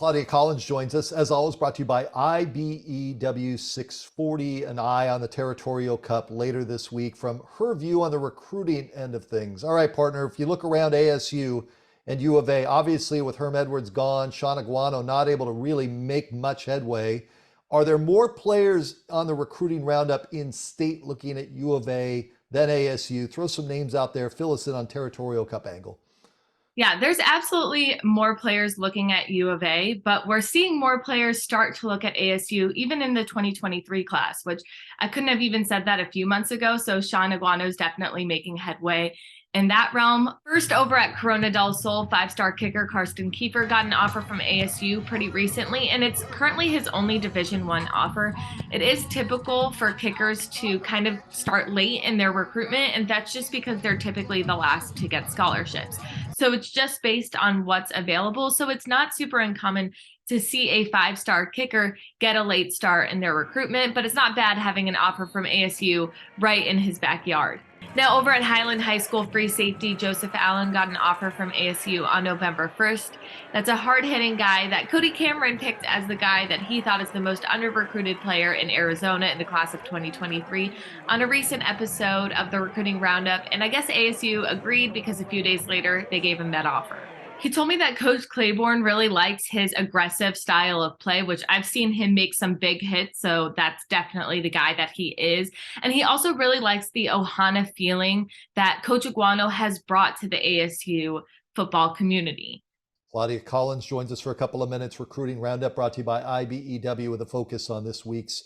Claudia Collins joins us, as always, brought to you by IBEW 640, an eye on the Territorial Cup later this week from her view on the recruiting end of things. All right, partner, if you look around ASU and U of A, obviously with Herm Edwards gone, Sean Aguano not able to really make much headway, are there more players on the recruiting roundup in state looking at U of A than ASU? Throw some names out there, fill us in on Territorial Cup angle. Yeah, there's absolutely more players looking at U of A, but we're seeing more players start to look at ASU, even in the 2023 class, which I couldn't have even said that a few months ago. So Sean Aguano is definitely making headway in that realm. First, over at Corona del Sol, five-star kicker Karsten Kiefer got an offer from ASU pretty recently, and it's currently his only Division I offer. It is typical for kickers to kind of start late in their recruitment, and that's just because they're typically the last to get scholarships. So it's just based on what's available. So it's not super uncommon to see a five-star kicker get a late start in their recruitment, but it's not bad having an offer from ASU right in his backyard. Now, over at Highland High School, free safety Joseph Allen got an offer from ASU on November 1st. That's a hard-hitting guy that Cody Cameron picked as the guy that he thought is the most under-recruited player in Arizona in the class of 2023 on a recent episode of the Recruiting Roundup. And I guess ASU agreed because a few days later, they gave him that offer. He told me that Coach Claiborne really likes his aggressive style of play, which I've seen him make some big hits. So that's definitely the guy that he is. And he also really likes the Ohana feeling that Coach Aguano has brought to the ASU football community. Claudia Collins joins us for a couple of minutes. Recruiting Roundup brought to you by IBEW with a focus on this week's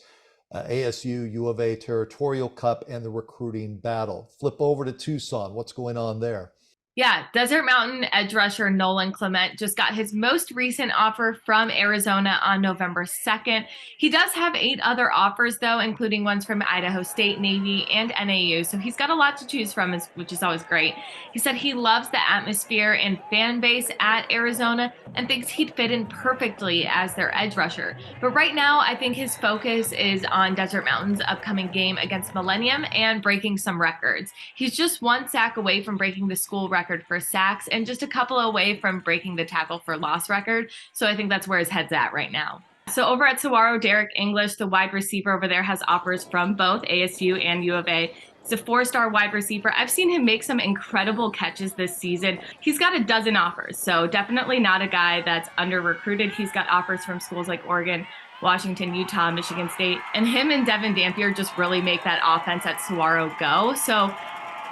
ASU U of A Territorial Cup and the recruiting battle. Flip over to Tucson. What's going on there? Yeah, Desert Mountain edge rusher Nolan Clement just got his most recent offer from Arizona on November 2nd. He does have 8 other offers, though, including ones from Idaho State, Navy, and NAU. So he's got a lot to choose from, which is always great. He said he loves the atmosphere and fan base at Arizona and thinks he'd fit in perfectly as their edge rusher. But right now, I think his focus is on Desert Mountain's upcoming game against Millennium and breaking some records. He's just 1 sack away from breaking the school record for sacks and just a couple away from breaking the tackle for loss record. So I think that's where his head's at right now. So over at Saguaro, Derek English, the wide receiver over there, has offers from both ASU and U of A. He's a 4-star wide receiver. I've seen him make some incredible catches this season. He's got a dozen offers, so definitely not a guy that's under-recruited. He's got offers from schools like Oregon, Washington, Utah, Michigan State, and him and Devin Dampier just really make that offense at Saguaro go. So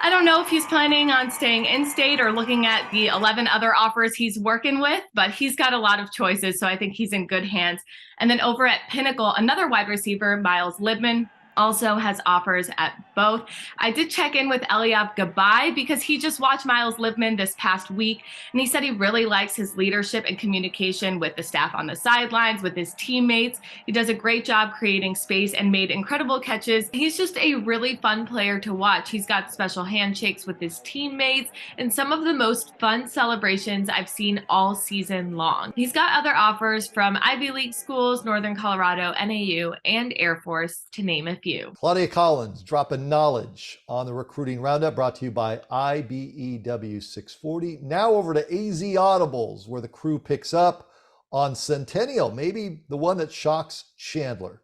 I don't know if he's planning on staying in state or looking at the 11 other offers he's working with, but he's got a lot of choices, so I think he's in good hands. And then over at Pinnacle, another wide receiver, Miles Libman, also has offers at both. I did check in with Eliab Gabai because he just watched Miles Libman this past week, and he said he really likes his leadership and communication with the staff on the sidelines, with his teammates. He does a great job creating space and made incredible catches. He's just a really fun player to watch. He's got special handshakes with his teammates and some of the most fun celebrations I've seen all season long. He's got other offers from Ivy League schools, Northern Colorado, NAU, and Air Force, to name a few. Claudia Collins dropping knowledge on the Recruiting Roundup brought to you by IBEW 640. Now over to AZ Audibles, where the crew picks up on Centennial, maybe the one that shocks Chandler.